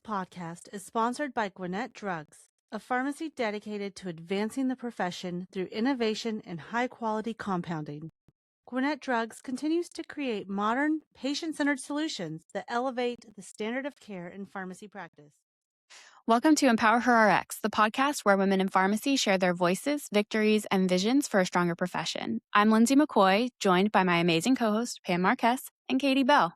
podcast is sponsored by Gwinnett Drugs, a pharmacy dedicated to advancing the profession through innovation and high-quality compounding. Gwinnett Drugs continues to create modern, patient-centered solutions that elevate the standard of care in pharmacy practice. Welcome to Empower Her RX, the podcast where women in pharmacy share their voices, victories, and visions for a stronger profession. I'm Lindsay McCoy, joined by my amazing co-host, Pam Marquez, and Katie Bell.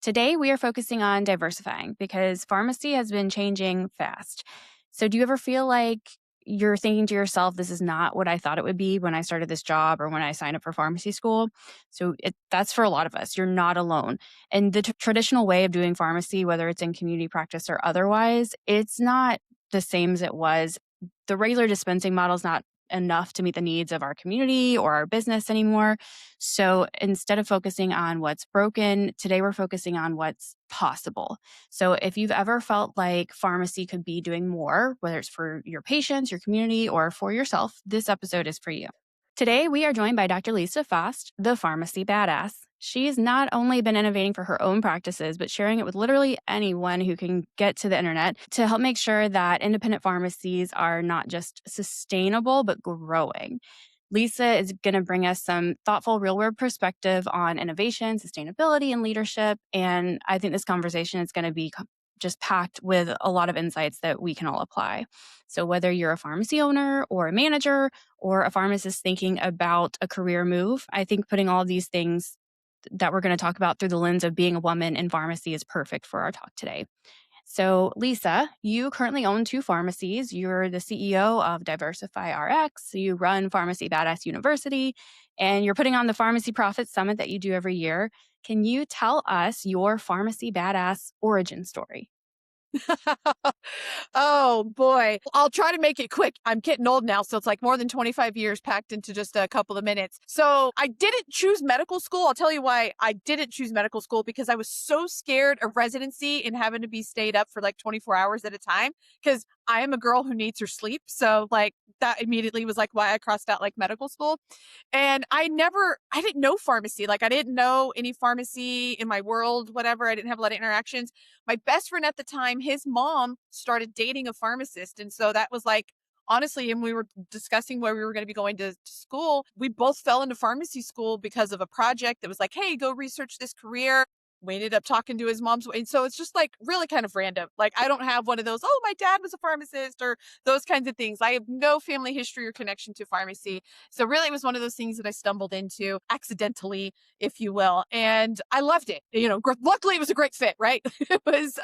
Today, we are focusing on diversifying because pharmacy has been changing fast. So do you ever feel like you're thinking to yourself, this is not what I thought it would be when I started this job or when I signed up for pharmacy school? So that's for a lot of us. You're not alone. And the traditional way of doing pharmacy, whether it's in community practice or otherwise, it's not the same as it was. The regular dispensing model is not enough to meet the needs of our community or our business anymore. So instead of focusing on what's broken, today we're focusing on what's possible. So if you've ever felt like pharmacy could be doing more, whether it's for your patients, your community, or for yourself, this episode is for you. Today, we are joined by Dr. Lisa Faast, the pharmacy badass. She's not only been innovating for her own practices, but sharing it with literally anyone who can get to the internet to help make sure that independent pharmacies are not just sustainable, but growing. Lisa is going to bring us some thoughtful real-world perspective on innovation, sustainability, and leadership. And I think this conversation is going to be just packed with a lot of insights that we can all apply. So whether you're a pharmacy owner or a manager or a pharmacist thinking about a career move, I think putting all of these things that we're going to talk about through the lens of being a woman in pharmacy is perfect for our talk today. So Lisa, you currently own 2 pharmacies. You're the CEO of Diversify RX. You run Pharmacy Badass University, and you're putting on the Pharmacy Profit Summit that you do every year. Can you tell us your Pharmacy Badass origin story? Oh boy. I'll try to make it quick. I'm getting old now, so it's like more than 25 years packed into just a couple of minutes. So I didn't choose medical school. I'll tell you why I didn't choose medical school, because I was so scared of residency and having to be stayed up for like 24 hours at a time, because I am a girl who needs her sleep. So like that immediately was like why I crossed out like medical school. And I didn't know pharmacy. Like I didn't know any pharmacy in my world, whatever. I didn't have a lot of interactions. My best friend at the time, his mom started dating a pharmacist. And so that was like, honestly, and we were discussing where we were going to be going to school. We both fell into pharmacy school because of a project that was like, hey, go research this career. We ended up talking to his mom's. And so it's just like really kind of random. Like I don't have one of those, oh, my dad was a pharmacist or those kinds of things. I have no family history or connection to pharmacy. So really it was one of those things that I stumbled into accidentally, if you will. And I loved it. You know, luckily it was a great fit, right? It was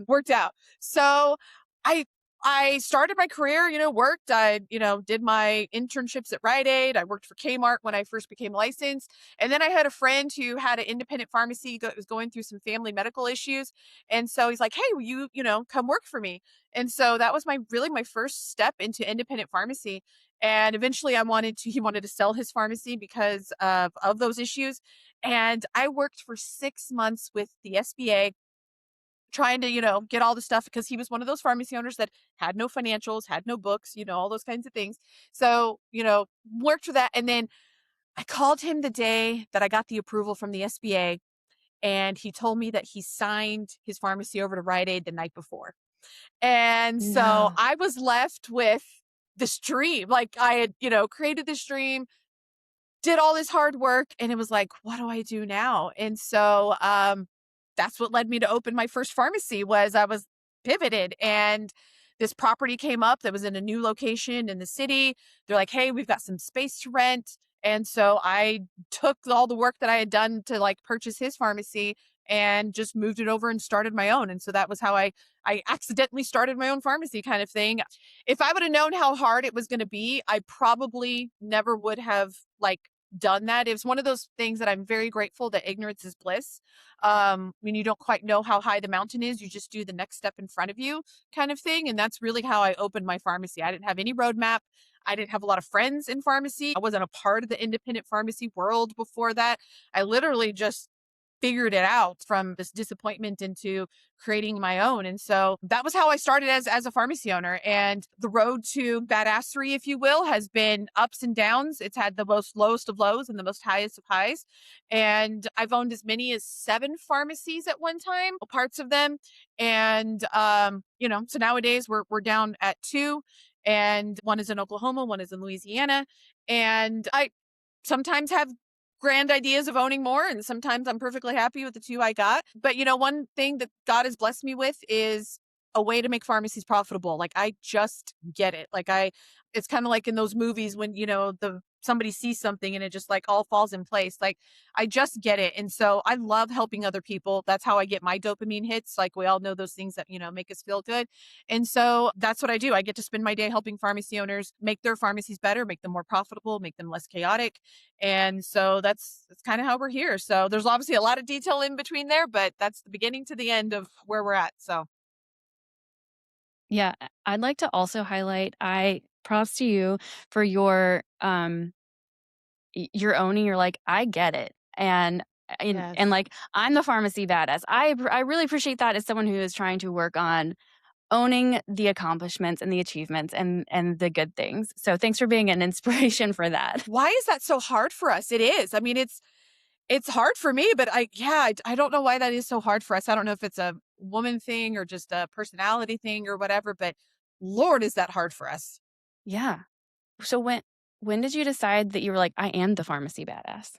worked out. So I started my career, worked. I, did my internships at Rite Aid. I worked for Kmart when I first became licensed. And then I had a friend who had an independent pharmacy that was going through some family medical issues. And so he's like, hey, will you, come work for me? And so that was my first step into independent pharmacy. And eventually he wanted to sell his pharmacy because of those issues. And I worked for 6 months with the SBA, trying to, get all the stuff, because he was one of those pharmacy owners that had no financials, had no books, all those kinds of things. So, worked for that. And then I called him the day that I got the approval from the SBA, and he told me that he signed his pharmacy over to Rite Aid the night before. And so I was left with this dream. Like I had, created this dream, did all this hard work, and it was like, what do I do now? And so, that's what led me to open my first pharmacy. Was I was pivoted, and this property came up that was in a new location in the city. They're like, hey, we've got some space to rent. And so I took all the work that I had done to like purchase his pharmacy and just moved it over and started my own. And so that was how I accidentally started my own pharmacy kind of thing. If I would have known how hard it was going to be, I probably never would have like done that. It was one of those things that I'm very grateful that ignorance is bliss. When you don't quite know how high the mountain is, you just do the next step in front of you kind of thing. And that's really how I opened my pharmacy. I didn't have any roadmap. I didn't have a lot of friends in pharmacy. I wasn't a part of the independent pharmacy world before that. I literally just figured it out from this disappointment into creating my own. And so that was how I started as a pharmacy owner. And the road to badassery, if you will, has been ups and downs. It's had the most lowest of lows and the most highest of highs. And I've owned as many as 7 pharmacies at one time, parts of them. And so nowadays we're down at 2, and one is in Oklahoma, one is in Louisiana. And I sometimes have grand ideas of owning more, and sometimes I'm perfectly happy with the 2 I got. But one thing that God has blessed me with is a way to make pharmacies profitable. Like, I just get it. It's kind of like in those movies when, somebody sees something and it just like all falls in place. Like, I just get it. And so I love helping other people. That's how I get my dopamine hits. Like, we all know those things that, make us feel good. And so that's what I do. I get to spend my day helping pharmacy owners make their pharmacies better, make them more profitable, make them less chaotic. And so that's kind of how we're here. So there's obviously a lot of detail in between there, but that's the beginning to the end of where we're at. So Yeah, I'd like to also highlight, props to you for your you're owning, you're like, I get it. Yes. And like, I'm the pharmacy badass. I really appreciate that as someone who is trying to work on owning the accomplishments and the achievements and the good things. So thanks for being an inspiration for that. why is that so hard for us? It is. I mean, it's hard for me, but I don't know why that is so hard for us. I don't know if it's a woman thing or just a personality thing or whatever, but Lord, is that hard for us. Yeah. So when did you decide that you were like, I am the pharmacy badass?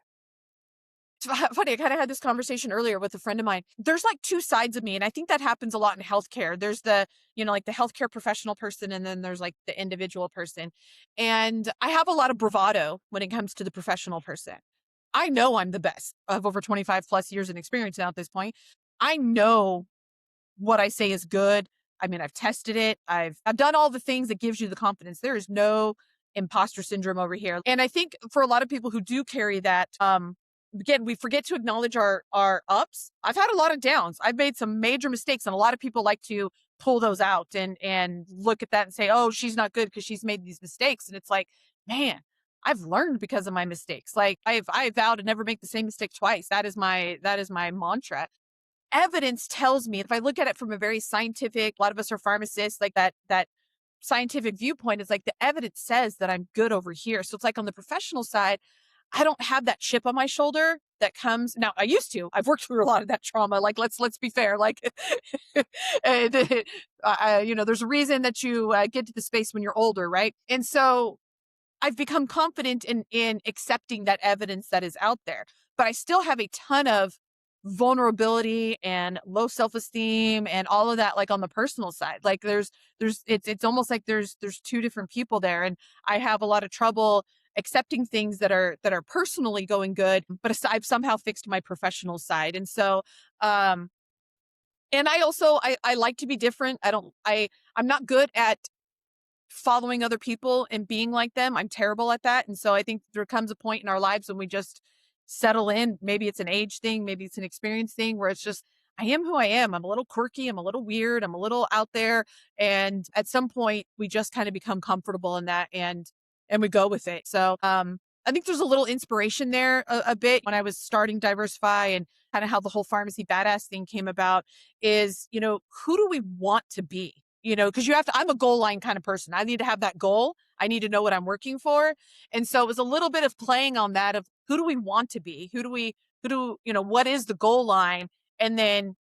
It's funny, I kind of had this conversation earlier with a friend of mine. There's like 2 sides of me, and I think that happens a lot in healthcare. There's the, like the healthcare professional person, and then there's like the individual person. And I have a lot of bravado when it comes to the professional person. I know I'm the best. I have over 25 plus years in experience now at this point. I know what I say is good. I mean, I've tested it. I've done all the things that gives you the confidence. There is no imposter syndrome over here. And I think for a lot of people who do carry that, again, we forget to acknowledge our ups. I've had a lot of downs. I've made some major mistakes, and a lot of people like to pull those out and look at that and say, "Oh, she's not good because she's made these mistakes." And it's like, man, I've learned because of my mistakes. Like, I vowed to never make the same mistake twice. That is my mantra. Evidence tells me, if I look at it from a very scientific, a lot of us are pharmacists, like that scientific viewpoint is like the evidence says that I'm good over here. So it's like on the professional side, I don't have that chip on my shoulder that comes now. I used to. I've worked through a lot of that trauma. Like, let's be fair. Like, there's a reason that you get to the space when you're older, right? And so I've become confident in accepting that evidence that is out there, but I still have a ton of vulnerability and low self-esteem and all of that, like on the personal side. Like, it's almost like there's 2 different people there, and I have a lot of trouble accepting things that are personally going good, but I've somehow fixed my professional side. And so and I also I like to be different. I'm not good at following other people and being like them. I'm terrible at that. And so I think there comes a point in our lives when we just settle in. Maybe it's an age thing, maybe it's an experience thing, where it's just, I am who I am. I'm a little quirky, I'm a little weird, I'm a little out there. And at some point we just kind of become comfortable in that, and we go with it. So I think there's a little inspiration there a bit when I was starting Diversify, and kind of how the whole pharmacy badass thing came about is, who do we want to be? Because I'm a goal line kind of person. I need to have that goal. I need to know what I'm working for. And so it was a little bit of playing on that of, who do we want to be? What is the goal line? And then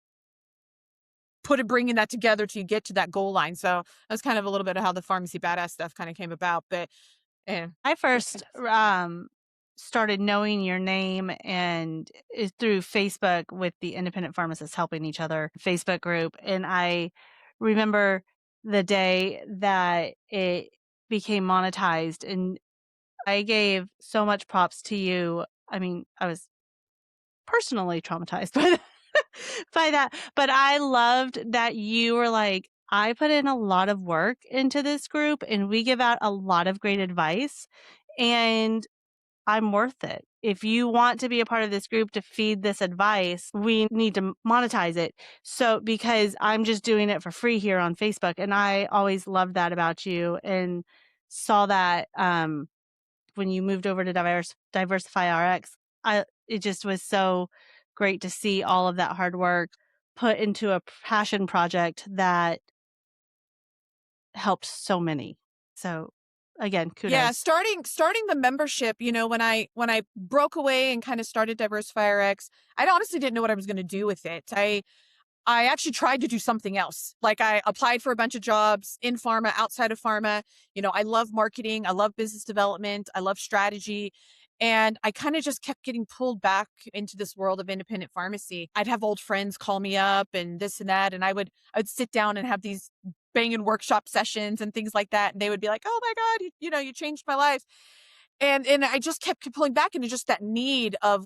bringing that together to get to that goal line. So that's kind of a little bit of how the pharmacy badass stuff kind of came about. But I first started knowing your name and through Facebook with the independent pharmacists helping each other Facebook group. And I remember the day that it became monetized, and I gave so much props to you. I mean, I was personally traumatized by that, but I loved that you were like, I put in a lot of work into this group, and we give out a lot of great advice, and I'm worth it. If you want to be a part of this group to feed this advice, we need to monetize it. So, because I'm just doing it for free here on Facebook. And I always loved that about you, and saw that when you moved over to Diversify RX, it just was so great to see all of that hard work put into a passion project that helped so many. So again, kudos. Yeah, starting the membership, when I broke away and kind of started DiversifyRx, I honestly didn't know what I was going to do with it. I actually tried to do something else. Like I applied for a bunch of jobs in pharma, outside of pharma. I love marketing. I love business development. I love strategy. And I kind of just kept getting pulled back into this world of independent pharmacy. I'd have old friends call me up and this and that. And I'd sit down and have these banging workshop sessions and things like that. And they would be like, oh my God, you changed my life. And I just kept pulling back into just that need of,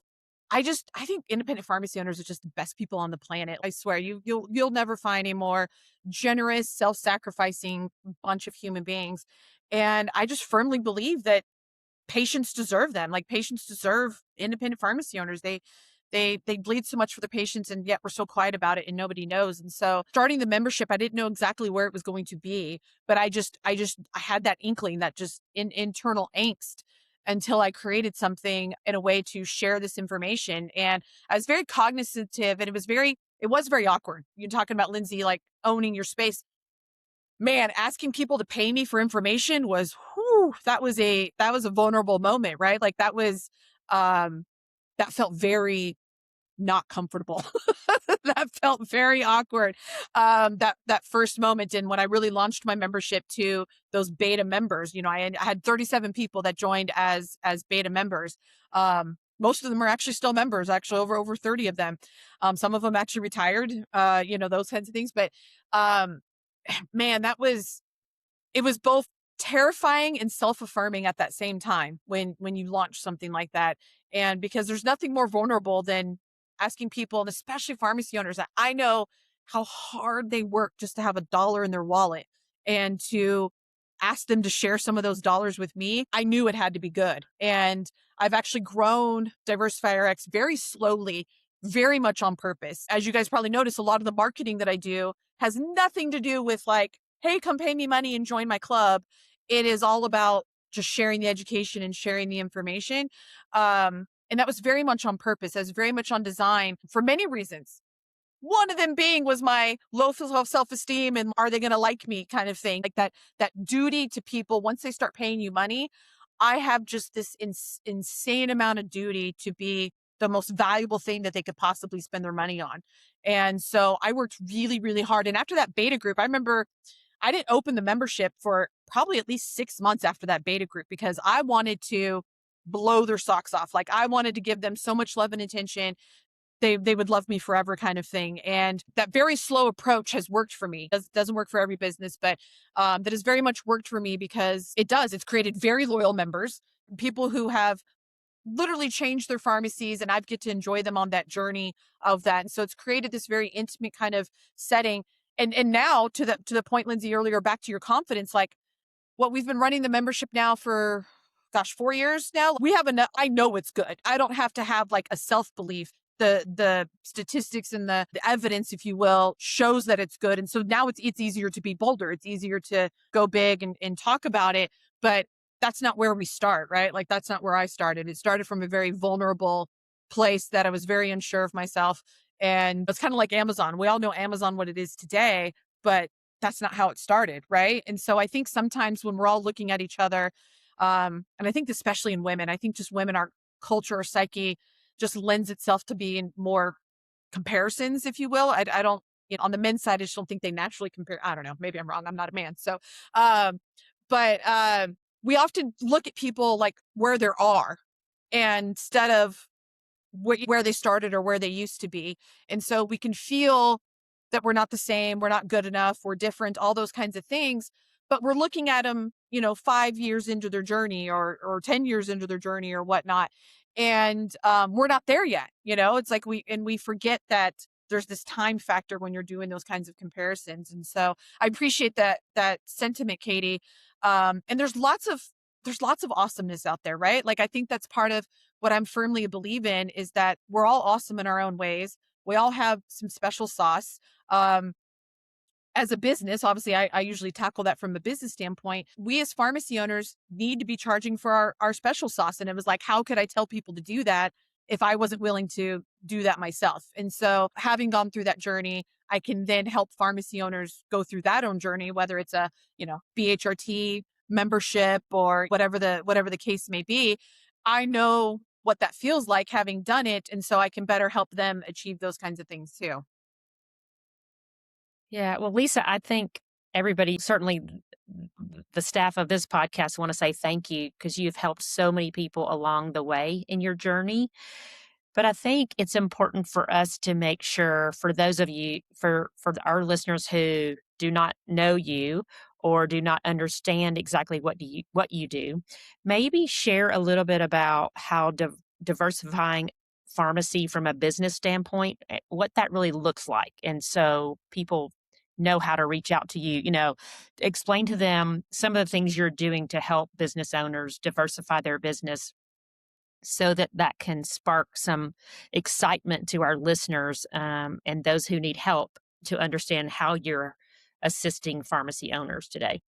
I think independent pharmacy owners are just the best people on the planet. I swear you'll never find a more generous, self-sacrificing bunch of human beings. And I just firmly believe that patients deserve them. Like patients deserve independent pharmacy owners. They bleed so much for the patients, and yet we're so quiet about it and nobody knows. And so starting the membership, I didn't know exactly where it was going to be, but I had that inkling, that just internal angst, until I created something in a way to share this information. And I was very cognizant, and it was very awkward. You're talking about, Lindsay, like owning your space. Man, asking people to pay me for information was, that was a vulnerable moment, right? Like that felt very not comfortable. That felt very awkward. That first moment. And when I really launched my membership to those beta members, I had 37 people that joined as beta members. Most of them are actually still members, actually over 30 of them. Some of them actually retired, those kinds of things. But man, it was both terrifying and self-affirming at that same time when you launch something like that. And because there's nothing more vulnerable than asking people, and especially pharmacy owners, that I know how hard they work just to have $1 in their wallet, and to ask them to share some of those dollars with me, I knew it had to be good. And I've actually grown DiversifyRx very slowly, very much on purpose. As you guys probably notice, a lot of the marketing that I do has nothing to do with like, hey, come pay me money and join my club. It is all about just sharing the education and sharing the information. And that was very much on purpose. It was very much on design for many reasons. One of them being was my low self-esteem and are they going to like me kind of thing. Like that duty to people. Once they start paying you money, I have just this insane amount of duty to be the most valuable thing that they could possibly spend their money on. And so I worked really, really hard. And after that beta group, I remember I didn't open the membership for probably at least 6 months after that beta group, because I wanted to blow their socks off. Like I wanted to give them so much love and attention. They would love me forever kind of thing. And that very slow approach has worked for me. Doesn't work for every business, but that has very much worked for me, because it's created very loyal members, people who have literally changed their pharmacies, and I get to enjoy them on that journey of that. And so it's created this very intimate kind of setting. And now to the point, Lindsay, earlier, back to your confidence, like what we've been running the membership now for, 4 years now. We have enough. I know it's good. I don't have to have like a self-belief. The statistics and the evidence, if you will, shows that it's good. And so now it's easier to be bolder. It's easier to go big and talk about it. But that's not where we start, right? Like that's not where I started. It started from a very vulnerable place that I was very unsure of myself. And it's kind of like Amazon. We all know Amazon, what it is today, but that's not how it started, right? And so I think sometimes when we're all looking at each other, and I think especially in women, I think just women, our culture or psyche just lends itself to being more comparisons, if you will. I don't, on the men's side, I just don't think they naturally compare. I don't know. Maybe I'm wrong. I'm not a man. So, but we often look at people like where they are, and instead of where they started or where they used to be. And so we can feel that we're not the same, we're not good enough, we're different, all those kinds of things. But we're looking at them, 5 years into their journey or 10 years into their journey or whatnot. And we're not there yet. It's like we forget that there's this time factor when you're doing those kinds of comparisons. And so I appreciate that sentiment, Katie. And there's lots of awesomeness out there, right? Like I think that's part of what I'm firmly believe in, is that we're all awesome in our own ways. We all have some special sauce. As a business, obviously, I usually tackle that from a business standpoint. We as pharmacy owners need to be charging for our special sauce. And it was like, how could I tell people to do that if I wasn't willing to do that myself. And so having gone through that journey, I can then help pharmacy owners go through that own journey, whether it's a, BHRT membership or whatever the case may be. I know what that feels like having done it. And so I can better help them achieve those kinds of things too. Yeah. Well, Lisa, I think everybody, certainly the staff of this podcast, want to say thank you because you've helped so many people along the way in your journey. But I think it's important for us to make sure, for those of you, for our listeners who do not know you or do not understand exactly what you do, maybe share a little bit about how diversifying pharmacy from a business standpoint, what that really looks like, and so people know how to reach out to you. Explain to them some of the things you're doing to help business owners diversify their business so that can spark some excitement to our listeners, and those who need help to understand how you're assisting pharmacy owners today.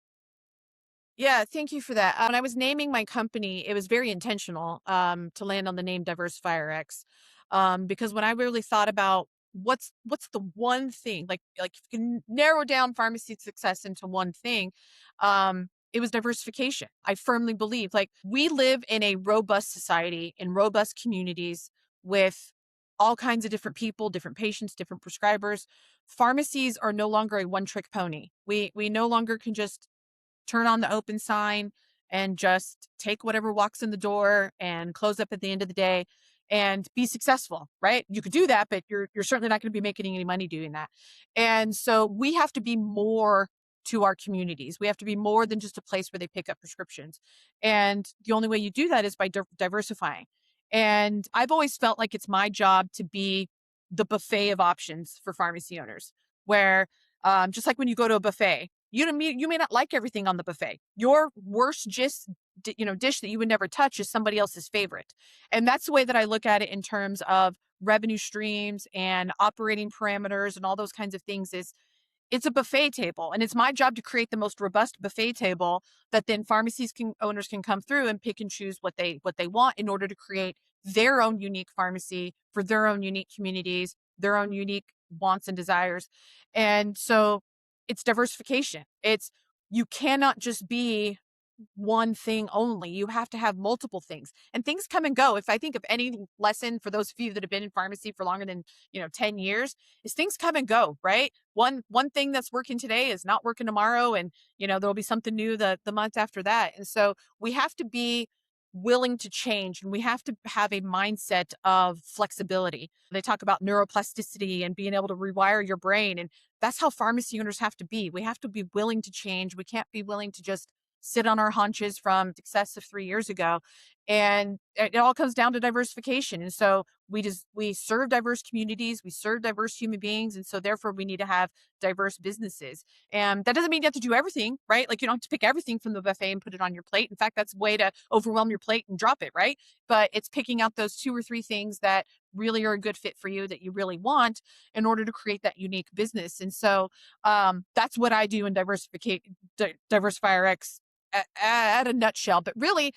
Yeah, thank you for that. When I was naming my company, it was very intentional to land on the name DiversifyRx, because when I really thought about what's the one thing, like if you can narrow down pharmacy success into one thing, it was diversification. I firmly believe, like, we live in a robust society, in robust communities with all kinds of different people, different patients, different prescribers. Pharmacies are no longer a one-trick pony. We no longer can just turn on the open sign and just take whatever walks in the door and close up at the end of the day and be successful, right? You could do that, but you're certainly not going to be making any money doing that. And so we have to be more to our communities. We have to be more than just a place where they pick up prescriptions. And the only way you do that is by diversifying. And I've always felt like it's my job to be the buffet of options for pharmacy owners, where just like when you go to a buffet, you may not like everything on the buffet. Your worst dish that you would never touch is somebody else's favorite. And that's the way that I look at it in terms of revenue streams and operating parameters and all those kinds of things. Is it's a buffet table, and it's my job to create the most robust buffet table that then owners can come through and pick and choose what they want in order to create their own unique pharmacy for their own unique communities, their own unique wants and desires. And so it's diversification. You cannot just be one thing only. You have to have multiple things, and things come and go. If I think of any lesson for those of you that have been in pharmacy for longer than 10 years, is things come and go, right? One thing that's working today is not working tomorrow, and there'll be something new the month after that. And so we have to be willing to change, and we have to have a mindset of flexibility. They talk about neuroplasticity and being able to rewire your brain, and that's how pharmacy owners have to be. We have to be willing to change. We can't be willing to just sit on our haunches from success of 3 years ago. And it all comes down to diversification. And so we serve diverse communities, we serve diverse human beings. And so therefore we need to have diverse businesses. And that doesn't mean you have to do everything, right? Like, you don't have to pick everything from the buffet and put it on your plate. In fact, that's a way to overwhelm your plate and drop it, right? But it's picking out those 2 or 3 things that really are a good fit for you, that you really want, in order to create that unique business. And so that's what I do in DiversifyRx at a nutshell. But really,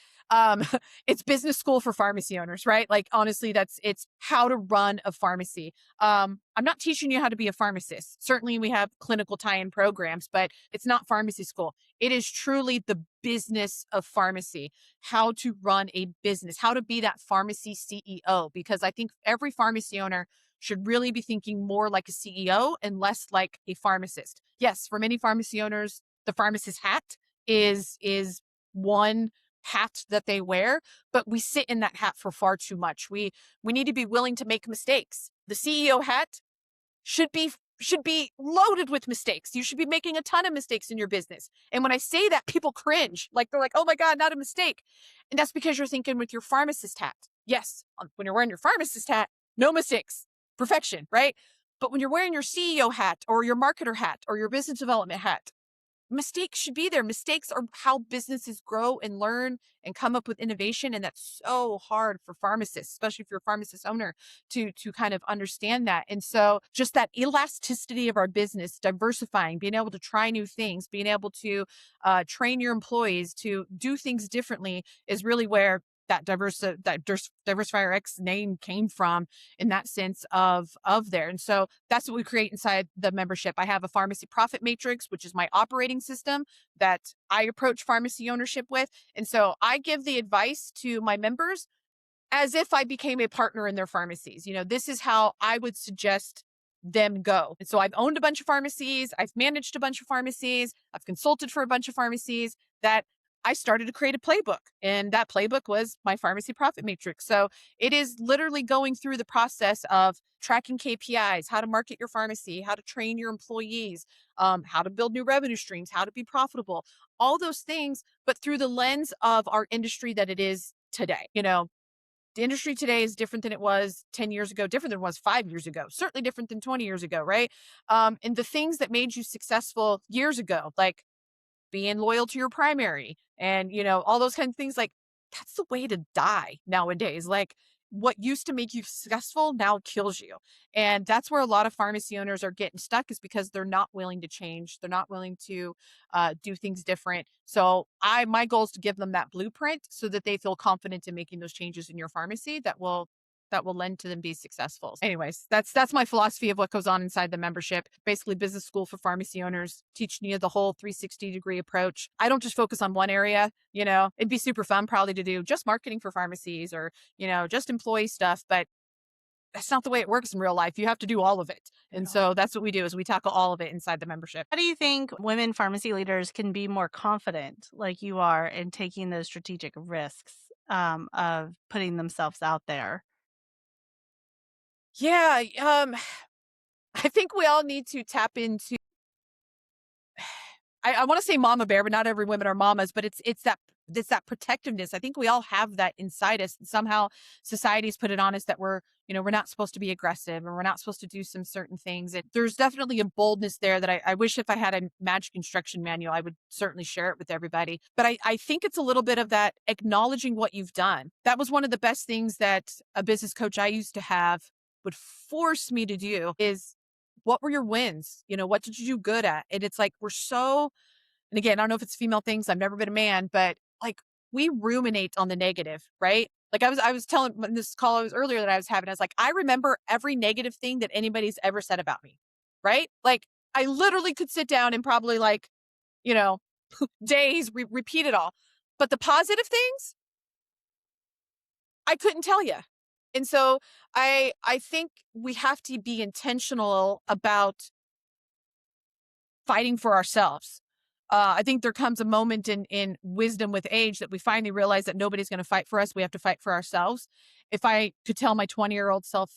it's business school for pharmacy owners, right? Like, honestly, it's how to run a pharmacy. I'm not teaching you how to be a pharmacist. Certainly we have clinical tie-in programs, but it's not pharmacy school. It is truly the business of pharmacy, how to run a business, how to be that pharmacy CEO, because I think every pharmacy owner should really be thinking more like a CEO and less like a pharmacist. Yes, for many pharmacy owners, the pharmacist hat is one hat that they wear, but we sit in that hat for far too much. We need to be willing to make mistakes. The CEO hat should be loaded with mistakes. You should be making a ton of mistakes in your business. And when I say that, people cringe. Like, they're like, "Oh my God, not a mistake." And that's because you're thinking with your pharmacist hat. Yes, when you're wearing your pharmacist hat, no mistakes, perfection, right? But when you're wearing your CEO hat or your marketer hat or your business development hat, mistakes should be there. Mistakes are how businesses grow and learn and come up with innovation. And that's so hard for pharmacists, especially if you're a pharmacist owner, to kind of understand that. And so just that elasticity of our business, diversifying, being able to try new things, being able to train your employees to do things differently, is really where that Diversifier X name came from, in that sense of there. And so that's what we create inside the membership. I have a pharmacy profit matrix, which is my operating system that I approach pharmacy ownership with. And so I give the advice to my members as if I became a partner in their pharmacies. This is how I would suggest them go. And so I've owned a bunch of pharmacies, I've managed a bunch of pharmacies, I've consulted for a bunch of pharmacies, that I started to create a playbook, and that playbook was my pharmacy profit matrix. So it is literally going through the process of tracking KPIs, how to market your pharmacy, how to train your employees, how to build new revenue streams, how to be profitable, all those things, but through the lens of our industry that it is today. The industry today is different than it was 10 years ago, different than it was 5 years ago, certainly different than 20 years ago, right? And the things that made you successful years ago, like being loyal to your primary and, all those kinds of things, like that's the way to die nowadays. Like what used to make you successful now kills you. And that's where a lot of pharmacy owners are getting stuck, is because they're not willing to change. They're not willing to do things different. So my goal is to give them that blueprint so that they feel confident in making those changes in your pharmacy that will lend to them be successful. Anyways, that's my philosophy of what goes on inside the membership. Basically, business school for pharmacy owners, teaching you the whole 360-degree approach. I don't just focus on one area. It'd be super fun probably to do just marketing for pharmacies or, just employee stuff, but that's not the way it works in real life. You have to do all of it. And so that's what we do, is we tackle all of it inside the membership. How do you think women pharmacy leaders can be more confident like you are in taking those strategic risks of putting themselves out there? Yeah, I think we all need to tap into, I want to say mama bear, but not every women are mamas, but it's that protectiveness. I think we all have that inside us. And somehow society's put it on us that we're not supposed to be aggressive, and we're not supposed to do some certain things. And there's definitely a boldness there that I wish, if I had a magic instruction manual, I would certainly share it with everybody. But I think it's a little bit of that acknowledging what you've done. That was one of the best things that a business coach I used to have would force me to do, is what were your wins? What did you do good at? And it's like, and again, I don't know if it's female things. I've never been a man, but like we ruminate on the negative, right? Like I was telling in this call I was earlier that I was having, I was like, I remember every negative thing that anybody's ever said about me, right? Like I literally could sit down and probably days repeat it all. But the positive things, I couldn't tell you. And so I think we have to be intentional about fighting for ourselves. I think there comes a moment in wisdom with age that we finally realize that nobody's going to fight for us. We have to fight for ourselves. If I could tell my 20-year-old self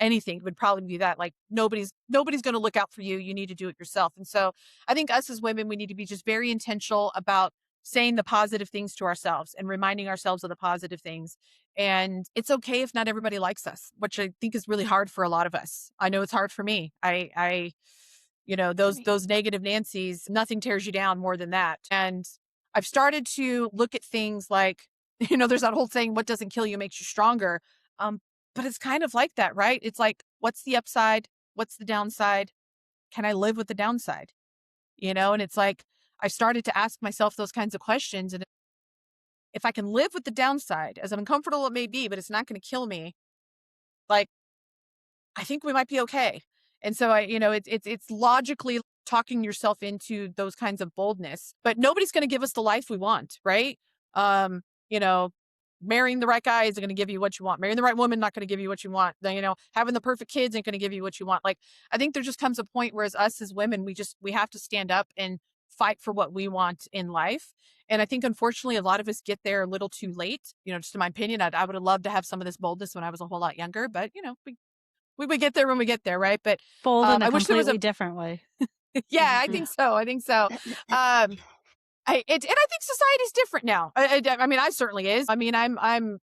anything, it would probably be that, like, nobody's going to look out for you. You need to do it yourself. And so I think us as women, we need to be just very intentional about saying the positive things to ourselves and reminding ourselves of the positive things. And it's okay if not everybody likes us, which I think is really hard for a lot of us. I know it's hard for me. Those negative Nancy's, nothing tears you down more than that. And I've started to look at things like, there's that whole saying, what doesn't kill you makes you stronger. But it's kind of like that, right? It's like, what's the upside? What's the downside? Can I live with the downside? And it's like, I started to ask myself those kinds of questions. And if I can live with the downside, as uncomfortable it may be, but it's not going to kill me, like, I think we might be okay. And so it's logically talking yourself into those kinds of boldness, but nobody's going to give us the life we want, right? Marrying the right guy isn't going to give you what you want. Marrying the right woman, not going to give you what you want. Having the perfect kids ain't going to give you what you want. Like, I think there just comes a point where, as us as women, we have to stand up and fight for what we want in life. And I think, unfortunately, a lot of us get there a little too late. Just in my opinion, I would have loved to have some of this boldness when I was a whole lot younger, but we would get there when we get there, right? But Bold in a I wish there was completely different way. yeah, I think so. I think society's different now. I mean, I certainly is. I mean, I'm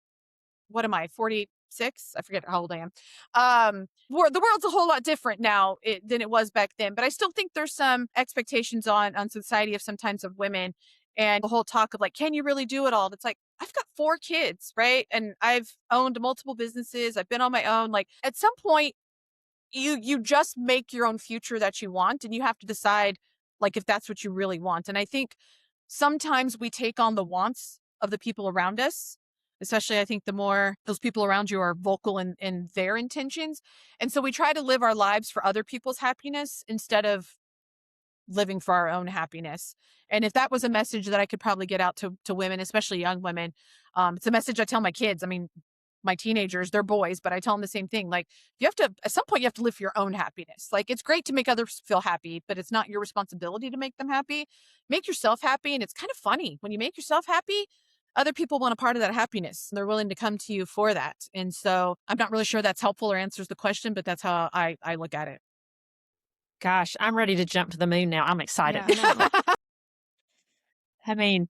what am I, 46? I forget how old I am. The world's a whole lot different now than it was back then. But I still think there's some expectations on society of sometimes of women, and the whole talk of like, can you really do it all? It's like, I've got 4 kids, right? And I've owned multiple businesses. I've been on my own. Like, at some point, you just make your own future that you want, and you have to decide, like, if that's what you really want. And I think sometimes we take on the wants of the people around us, especially I think the more those people around you are vocal in their intentions. And so we try to live our lives for other people's happiness instead of living for our own happiness. And if that was a message that I could probably get out to women, especially young women, it's a message I tell my kids. I mean, my teenagers, they're boys, but I tell them the same thing. Like, you have to, at some point, you have to live for your own happiness. Like, it's great to make others feel happy, but it's not your responsibility to make them happy. Make yourself happy. And it's kind of funny when you make yourself happy, other people want a part of that happiness. They're willing to come to you for that. And so I'm not really sure that's helpful or answers the question, but that's how I look at it. Gosh, I'm ready to jump to the moon now. I'm excited. Yeah, I mean,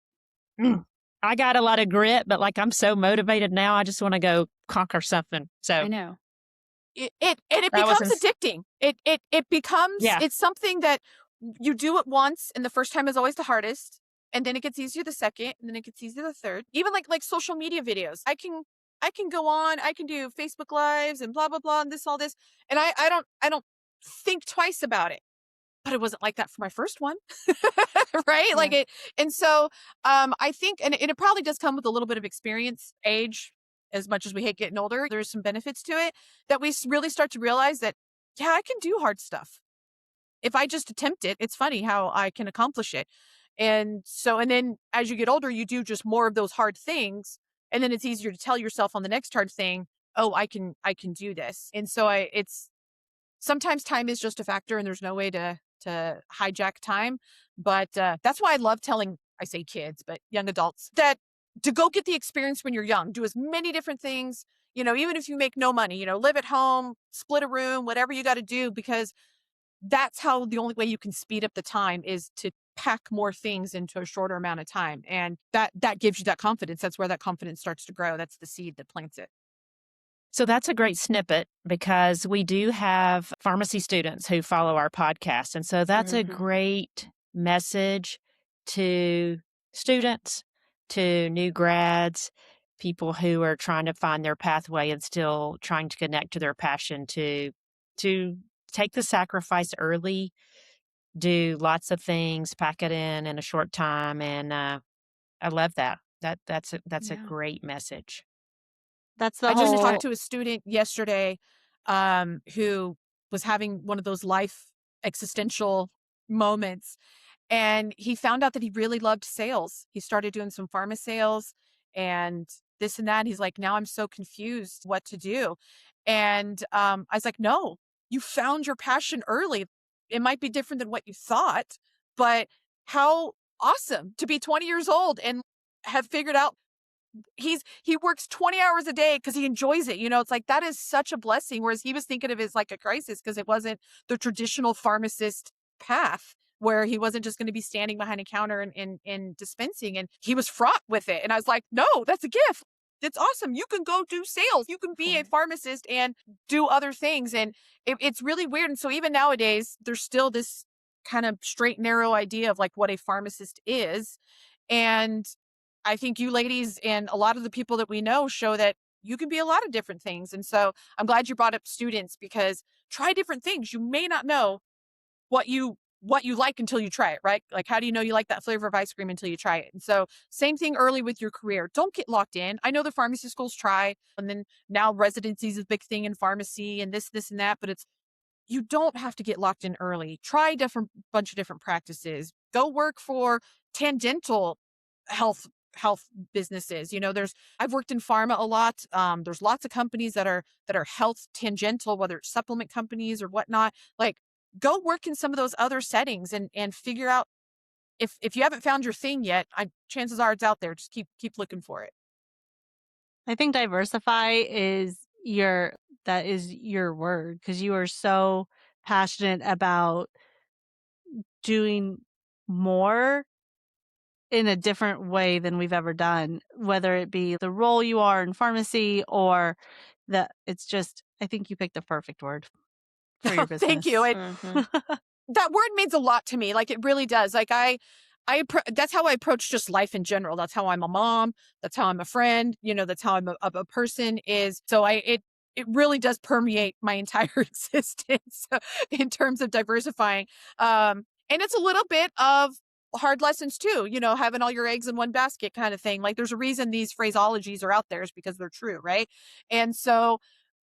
I got a lot of grit, but like I'm so motivated now. I just want to go conquer something. So I know. It That becomes was addicting. It becomes, Yeah. it's something that you do it once, and the first time is always the hardest. And then it gets easier the second, and then it gets easier the third. Even like social media videos. I can go on, I can do Facebook lives and blah, blah, blah, and this, all this. And I don't think twice about it. But it wasn't like that for my first one. Right? Like it. And so I think, and it probably does come with a little bit of experience, age, as much as we hate getting older, there's some benefits to it that we really start to realize that, yeah, I can do hard stuff. If I just attempt it, it's funny how I can accomplish it. And so, and then as you get older, you do just more of those hard things. And then it's easier to tell yourself on the next hard thing, oh, I can do this. And so it's sometimes time is just a factor and there's no way to hijack time. But that's why I love telling, I say kids, but young adults, that to go get the experience when you're young, do as many different things, even if you make no money, live at home, split a room, whatever you got to do, because that's how the only way you can speed up the time is to pack more things into a shorter amount of time. And that gives you that confidence. That's where that confidence starts to grow. That's the seed that plants it. So that's a great snippet because we do have pharmacy students who follow our podcast. And so that's a great message to students, to new grads, people who are trying to find their pathway and still trying to connect to their passion, to take the sacrifice early, do lots of things, pack it in a short time. And I love that. That's a great message. that's the I just whole. talked to a student yesterday who was having one of those life existential moments. And he found out that he really loved sales. He started doing some pharma sales and this and that. He's like, now I'm so confused what to do. And I was like, no, you found your passion early. It might be different than what you thought, but how awesome to be 20 years old and have figured out he works 20 hours a day because he enjoys it. It's like, that is such a blessing. Whereas he was thinking of it as like a crisis because it wasn't the traditional pharmacist path where he wasn't just going to be standing behind a counter and dispensing. And he was fraught with it. And I was like, no, that's a gift. It's awesome. You can go do sales. You can be a pharmacist and do other things. And it's really weird. And so even nowadays, there's still this kind of straight, narrow idea of like what a pharmacist is. And I think you ladies and a lot of the people that we know show that you can be a lot of different things. And so I'm glad you brought up students because try different things. You may not know what you like until you try it, right? Like, how do you know you like that flavor of ice cream until you try it? And so same thing early with your career. Don't get locked in. I know the pharmacy schools try, and then now residency is a big thing in pharmacy and this and that, but you don't have to get locked in early. Try bunch of different practices. Go work for tangential health businesses. I've worked in pharma a lot. There's lots of companies that are health tangential, whether it's supplement companies or whatnot. Like, go work in some of those other settings and figure out if you haven't found your thing yet, chances are it's out there. Just keep looking for it. I think diversify is your word because you are so passionate about doing more in a different way than we've ever done, whether it be the role you are in pharmacy or it's just, I think you picked the perfect word for your business. Thank you. That word means a lot to me. Like, it really does. Like that's how I approach just life in general. That's how I'm a mom. That's how I'm a friend. That's how I'm a person is. So it really does permeate my entire existence in terms of diversifying. And it's a little bit of hard lessons too, having all your eggs in one basket kind of thing. Like there's a reason these phraseologies are out there is because they're true, right? And so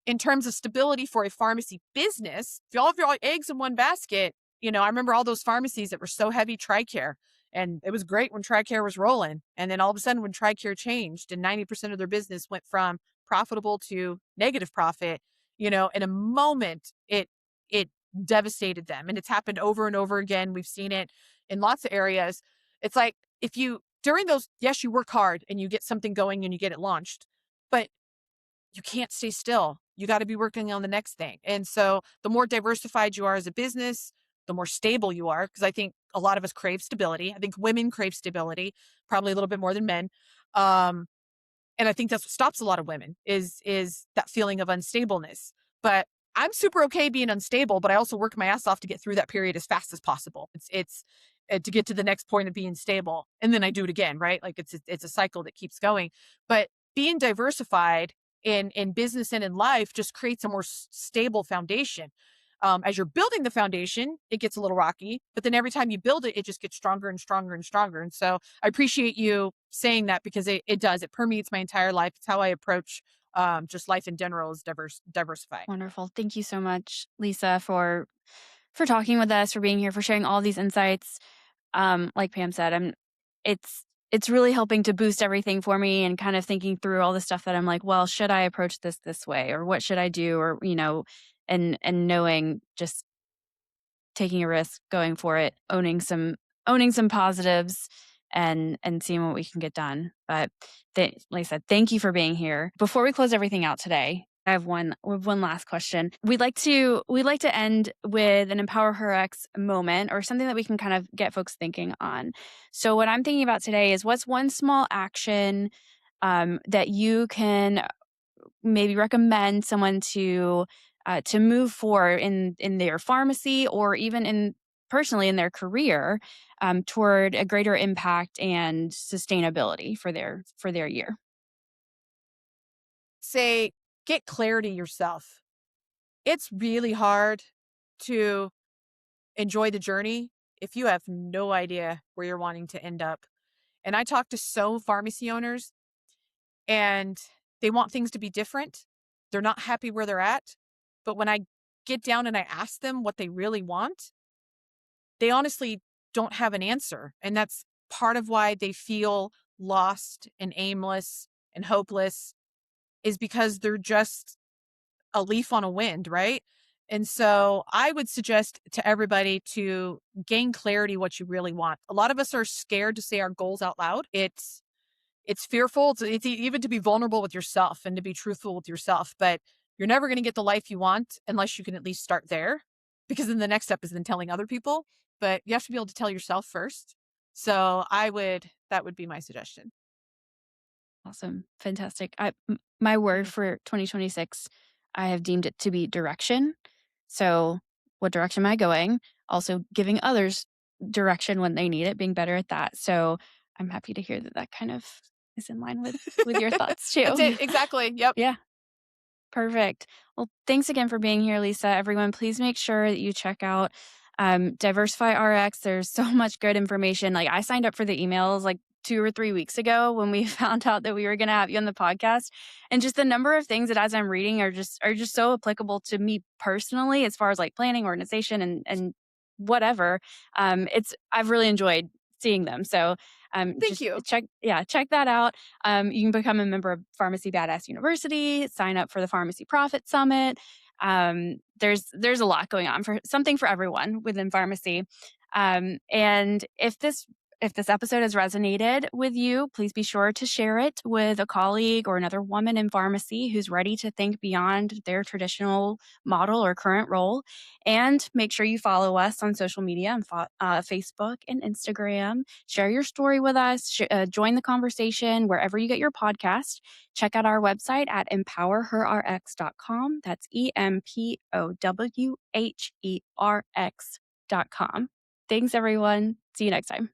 in terms of stability for a pharmacy business, if you all have your eggs in one basket, I remember all those pharmacies that were so heavy TRICARE, and it was great when TRICARE was rolling. And then all of a sudden when TRICARE changed and 90% of their business went from profitable to negative profit, in a moment, it devastated them. And it's happened over and over again. We've seen it in lots of areas. It's like if you, during those, yes, you work hard and you get something going and you get it launched, but you can't stay still. You got to be working on the next thing. And so the more diversified you are as a business, the more stable you are. Because I think a lot of us crave stability. I think women crave stability, probably a little bit more than men. And I think that's what stops a lot of women is that feeling of unstableness. But I'm super okay being unstable, but I also work my ass off to get through that period as fast as possible. It's to get to the next point of being stable, and then I do it again, right? Like it's a cycle that keeps going. But being diversified in business and in life just creates a more stable foundation. As you're building the foundation, it gets a little rocky, but then every time you build it, it just gets stronger and stronger and stronger. And so I appreciate you saying that because it does. It permeates my entire life. It's how I approach just life in general is diversify. Wonderful. Thank you so much, Lisa, for talking with us, for being here, for sharing all these insights. Like Pam said, it's really helping to boost everything for me and kind of thinking through all the stuff that I'm like, well, should I approach this way, or what should I do, or and knowing, just taking a risk, going for it, owning some positives, and seeing what we can get done. But like I said, thank you for being here. Before we close everything out today, I have one last question. We'd like to end with an Empower HERX moment, or something that we can kind of get folks thinking on. So what I'm thinking about today is, what's one small action that you can maybe recommend someone to move forward in their pharmacy, or even personally in their career, toward a greater impact and sustainability for their year? Say, get clarity yourself. It's really hard to enjoy the journey if you have no idea where you're wanting to end up. And I talk to so pharmacy owners, and they want things to be different. They're not happy where they're at. But when I get down and I ask them what they really want, they honestly don't have an answer. And that's part of why they feel lost and aimless and hopeless, is because they're just a leaf on a wind, right? And so I would suggest to everybody to gain clarity what you really want. A lot of us are scared to say our goals out loud. It's fearful. It's even to be vulnerable with yourself and to be truthful with yourself. But you're never going to get the life you want unless you can at least start there, because then the next step is then telling other people. But you have to be able to tell yourself first. So that would be my suggestion. Awesome. Fantastic. My word for 2026, I have deemed it to be direction. So what direction am I going? Also giving others direction when they need it, being better at that. So I'm happy to hear that kind of is in line with your thoughts too. That's it. Exactly. Yep. Yeah. Perfect. Well, thanks again for being here, Lisa. Everyone, please make sure that you check out Diversify RX. There's so much good information. Like, I signed up for the emails like 2 or 3 weeks ago when we found out that we were going to have you on the podcast, and just the number of things that as I'm reading are just so applicable to me personally, as far as like planning, organization, and whatever. I've really enjoyed seeing them. So Thank you. check that out. You can become a member of Pharmacy Badass University, sign up for the Pharmacy Profit Summit. There's a lot going on, for something for everyone within pharmacy. And if this episode has resonated with you, please be sure to share it with a colleague or another woman in pharmacy who's ready to think beyond their traditional model or current role. And make sure you follow us on social media, on Facebook and Instagram. Share your story with us. Join the conversation wherever you get your podcast. Check out our website at empowerherrx.com. That's EMPOWHERX.com. Thanks, everyone. See you next time.